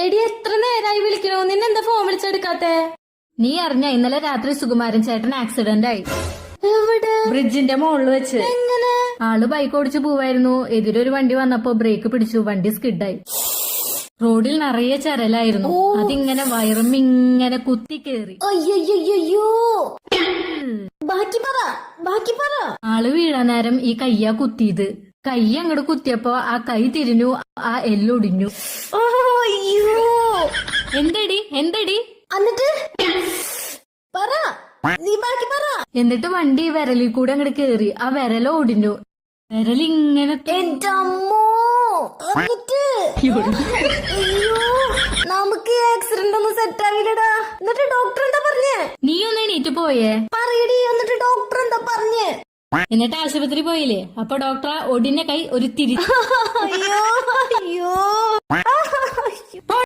എടി എത്ര നേരായി വിളിക്കണോ, നിന്നെന്താ ഫോൺ വിളിച്ചെടുക്കാത്തെ? നീ അറിഞ്ഞ ഇന്നലെ രാത്രി സുകുമാരൻ ചേട്ടൻ ആക്സിഡന്റ് ആയി. എവിടെ? ബ്രിഡ്ജിന്റെ മുകളിൽ വെച്ച്. എങ്ങനെ? ആള് ബൈക്ക് ഓടിച്ചു പോവായിരുന്നു. എതിരൊരു വണ്ടി വന്നപ്പോ ബ്രേക്ക് പിടിച്ചു, വണ്ടി സ്കിഡായി. റോഡിൽ നിറയെ ചരലായിരുന്നു. അതിങ്ങനെ വയറുമിങ്ങനെ കുത്തി കേറി. അയ്യോ, ബാക്കി പറ. ആള് വീഴാൻ നേരം ഈ കയ്യാ കുത്തിയത്. കൈ അങ്ങോട്ട് കുത്തിയപ്പോ ആ കൈ തിരിഞ്ഞു, ആ എല്ലൊടിഞ്ഞു. അയ്യോ, എന്തടി? എന്നിട്ട് പറ, നീ ബാക്കി പറ. എന്നിട്ട് വണ്ടി വിരലിൽ കൂടെ അങ്ങോട്ട് കേറി, ആ വിരല ഒടിഞ്ഞു. വിരലിങ്ങനെ എന്റെ അമ്മോ. എന്നിട്ട് അയ്യോ, നമുക്ക് ആക്സിഡന്റ് ഒന്നും സെറ്റ് ആവില്ലടാ. എന്നിട്ട് ഡോക്ടർ എന്താ പറഞ്ഞേ? നീ ഒന്ന് എണീറ്റ് പോയേ? പറയടി, എന്നിട്ട് ഡോക്ടർ എന്താ പറഞ്ഞേ? എന്നിട്ട് ആശുപത്രി പോയില്ലേ? അപ്പൊ ഡോക്ടർ ഒടിഞ്ഞ കൈ ഒരു തിരി. അയ്യോ